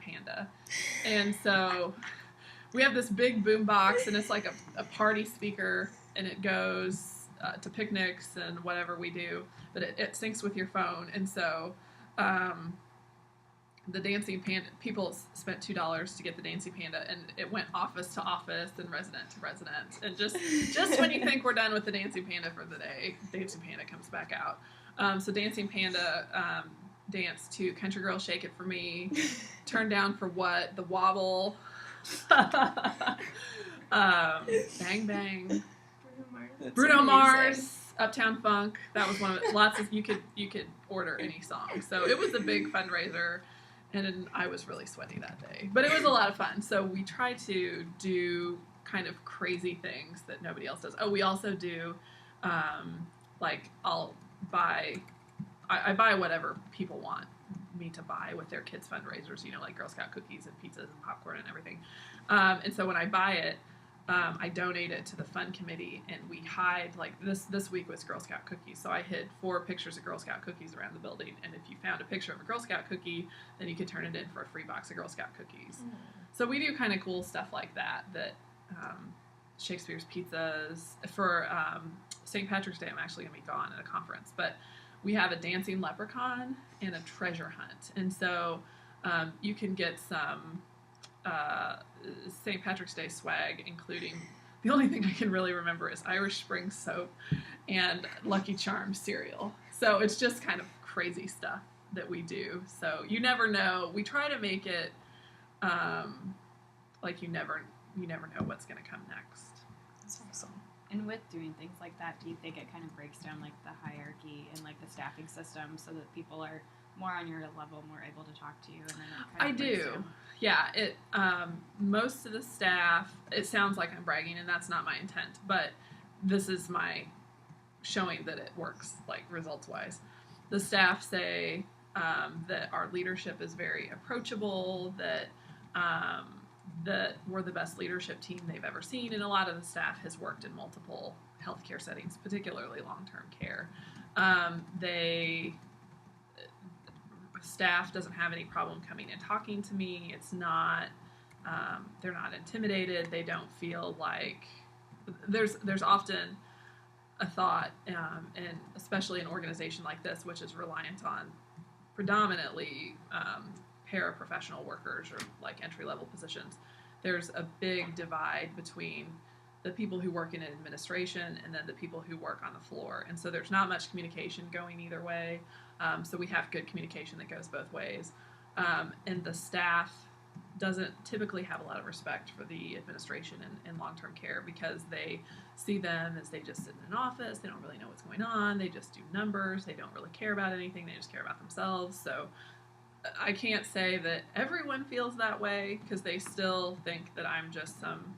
Panda. And so we have this big boom box, and it's like a party speaker, and it goes to picnics and whatever we do, but it syncs with your phone. And so the Dancing Panda, people spent $2 to get the Dancing Panda, and it went office to office and resident to resident. And just when you think we're done with the Dancing Panda for the day, Dancing Panda comes back out. So Dancing Panda danced to Country Girl Shake It For Me, Turn Down For What, The Wobble, Bang Bang, Bruno Mars, Uptown Funk. That was one of it. Lots of you could order any song. So it was a big fundraiser, and I was really sweaty that day. But it was a lot of fun. So we try to do kind of crazy things that nobody else does. Oh, we also do like I buy whatever people want me to buy with their kids' fundraisers, like Girl Scout cookies and pizzas and popcorn and everything. And so when I buy it, I donate it to the fund committee, and we hide, like this week was Girl Scout cookies, so I hid 4 pictures of Girl Scout cookies around the building, and if you found a picture of a Girl Scout cookie, then you could turn it in for a free box of Girl Scout cookies. So we do kind of cool stuff like that Shakespeare's Pizzas. For St. Patrick's Day, I'm actually going to be gone at a conference, but we have a dancing leprechaun and a treasure hunt, and so you can get some St. Patrick's Day swag, including, the only thing I can really remember is Irish Spring soap and Lucky Charms cereal. So it's just kind of crazy stuff that we do. So you never know. We try to make it like you never know what's going to come next. That's awesome. And with doing things like that, do you think it kind of breaks down like the hierarchy and like the staffing system so that people are more on your level, more able to talk to you? And then it kind of breaks down? Yeah, it most of the staff, it sounds like I'm bragging, and that's not my intent, but this is my showing that it works, like results-wise. The staff say that our leadership is very approachable, that we're the best leadership team they've ever seen, and a lot of the staff has worked in multiple healthcare settings, particularly long-term care. Staff doesn't have any problem coming and talking to me. It's not, they're not intimidated. They don't feel like, there's often a thought, and especially an organization like this, which is reliant on predominantly paraprofessional workers or like entry-level positions. There's a big divide between the people who work in administration and then the people who work on the floor. And so there's not much communication going either way. So we have good communication that goes both ways. And the staff doesn't typically have a lot of respect for the administration in long-term care, because they see them as they just sit in an office. They don't really know what's going on. They just do numbers. They don't really care about anything. They just care about themselves. So I can't say that everyone feels that way, because they still think that I'm just some,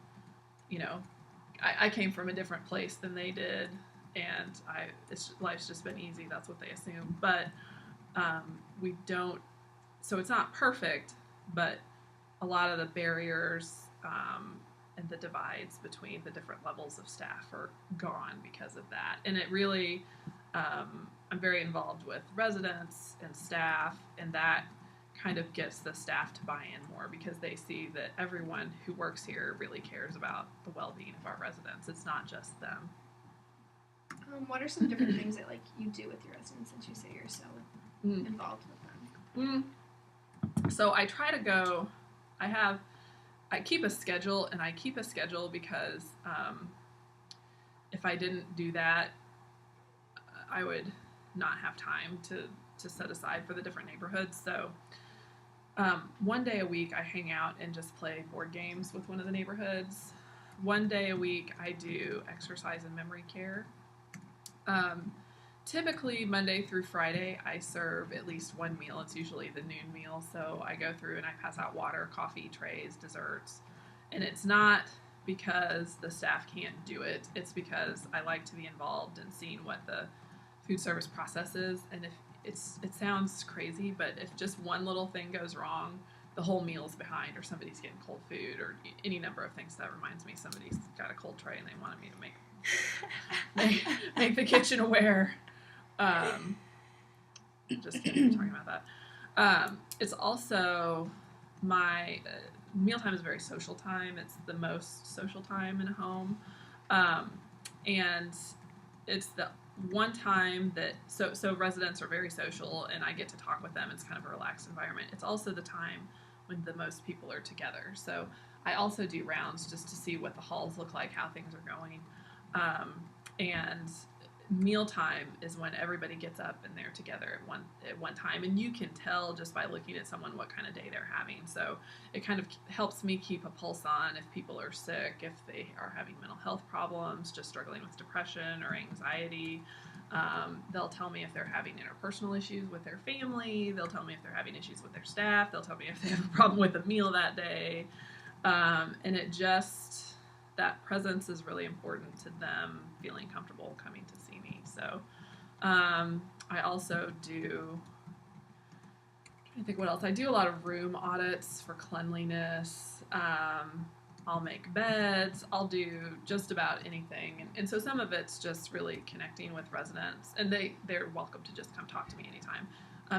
I came from a different place than they did, and life's just been easy. That's what they assume. But we don't, so it's not perfect, but a lot of the barriers and the divides between the different levels of staff are gone because of that. And it really, I'm very involved with residents and staff, and that kind of gets the staff to buy in more, because they see that everyone who works here really cares about the well-being of our residents. It's not just them. What are some different things that you do with your residents, since you say you're so involved with them? So I try to go, I keep a schedule, and I keep a schedule because if I didn't do that, I would not have time to set aside for the different neighborhoods. So one day a week I hang out and just play board games with one of the neighborhoods. One day a week I do exercise and memory care. Typically Monday through Friday I serve at least one meal. It's usually the noon meal. So I go through and I pass out water, coffee, trays, desserts. And it's not because the staff can't do it. It's because I like to be involved in seeing what the food service process is. And if it sounds crazy, but if just one little thing goes wrong, the whole meal's behind, or somebody's getting cold food, or any number of things. That reminds me, somebody's got a cold tray and they wanted me to make the kitchen aware. Just kidding, we're talking about that. It's also my mealtime is a very social time. It's the most social time in a home. And it's the one time that so residents are very social and I get to talk with them. It's kind of a relaxed environment. It's also the time when the most people are together. So I also do rounds just to see what the halls look like, how things are going. And mealtime is when everybody gets up and they're together at one time, and you can tell just by looking at someone what kind of day they're having. So it kind of helps me keep a pulse on if people are sick, if they are having mental health problems, just struggling with depression or anxiety. They'll tell me if they're having interpersonal issues with their family. They'll tell me if they're having issues with their staff. They'll tell me if they have a problem with a meal that day. And it just, that presence is really important to them feeling comfortable coming to see me. So I also do, I think what else? I do a lot of room audits for cleanliness. I'll make beds. I'll do just about anything. And so some of it's just really connecting with residents. And they're welcome to just come talk to me anytime.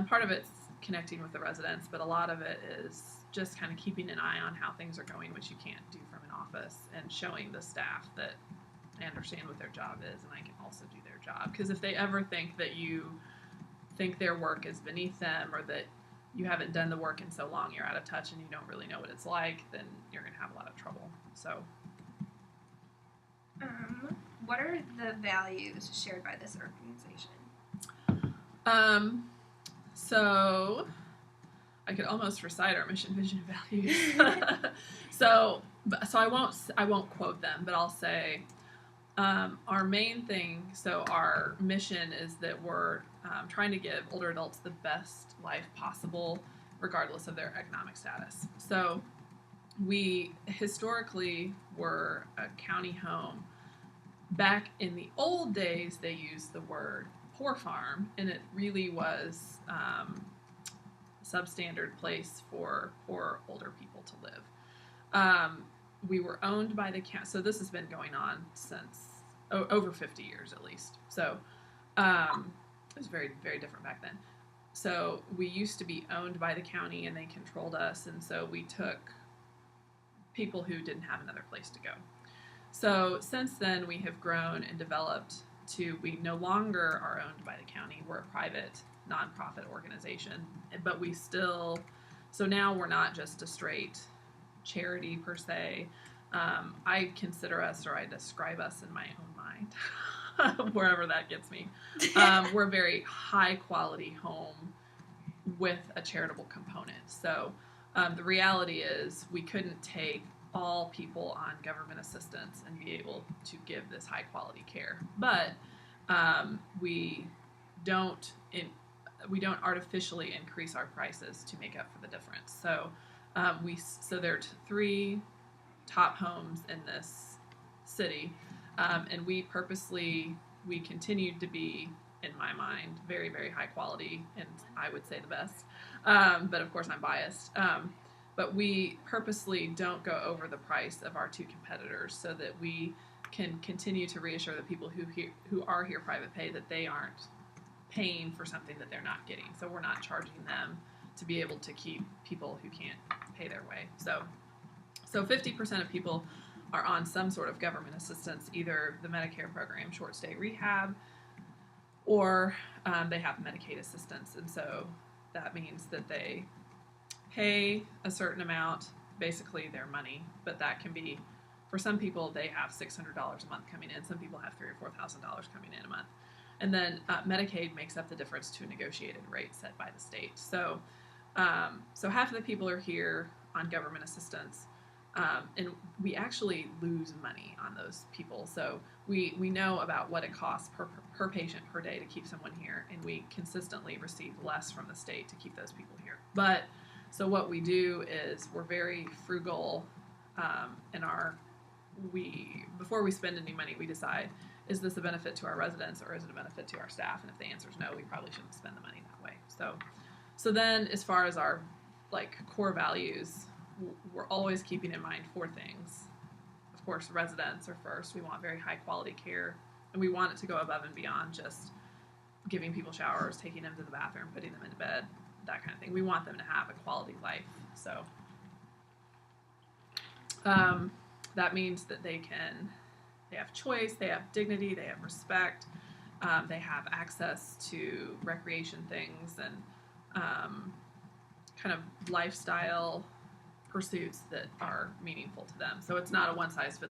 Part of it's connecting with the residents, but a lot of it is just kind of keeping an eye on how things are going, which you can't do from an office, and showing the staff that I understand what their job is and I can also do their job. Because if they ever think that you think their work is beneath them, or that you haven't done the work in so long you're out of touch and you don't really know what it's like, then you're going to have a lot of trouble. So what are the values shared by this organization? So I could almost recite our mission, vision, and values. So I won't quote them, but I'll say our main thing. So our mission is that we're trying to give older adults the best life possible, regardless of their economic status. So we historically were a county home. Back in the old days, they used the word poor farm, and it really was substandard place for poor older people to live. We were owned by the county, so this has been going on since over 50 years at least. So it was very, very different back then. So we used to be owned by the county and they controlled us, and so we took people who didn't have another place to go. So since then we have grown and developed to, we no longer are owned by the county. We're a private nonprofit organization, but we still, so now we're not just a straight charity per se. I consider us, or I describe us in my own mind, wherever that gets me. We're a very high quality home with a charitable component. So the reality is we couldn't take all people on government assistance and be able to give this high quality care. But we don't artificially increase our prices to make up for the difference. So there are three top homes in this city, and we continued to be, in my mind, very, very high quality, and I would say the best. But of course I'm biased. But we purposely don't go over the price of our two competitors so that we can continue to reassure the people who are here private pay that they aren't paying for something that they're not getting. So we're not charging them to be able to keep people who can't pay their way. So 50% of people are on some sort of government assistance, either the Medicare program, short stay rehab, or they have Medicaid assistance. And so that means that they pay a certain amount, basically their money, but that can be, for some people, they have $600 a month coming in. Some people have $3,000 or $4,000 coming in a month. And then Medicaid makes up the difference to a negotiated rate set by the state. So half of the people are here on government assistance, and we actually lose money on those people. So we know about what it costs per patient per day to keep someone here, and we consistently receive less from the state to keep those people here. But so what we do is we're very frugal before we spend any money, we decide, is this a benefit to our residents or is it a benefit to our staff? And if the answer is no, we probably shouldn't spend the money that way. So then as far as our core values, we're always keeping in mind four things. Of course, residents are first. We want very high quality care, and we want it to go above and beyond just giving people showers, taking them to the bathroom, putting them into bed, that kind of thing. We want them to have a quality life. So That means that they have choice, they have dignity, they have respect, they have access to recreation things and kind of lifestyle pursuits that are meaningful to them. So it's not a one size fits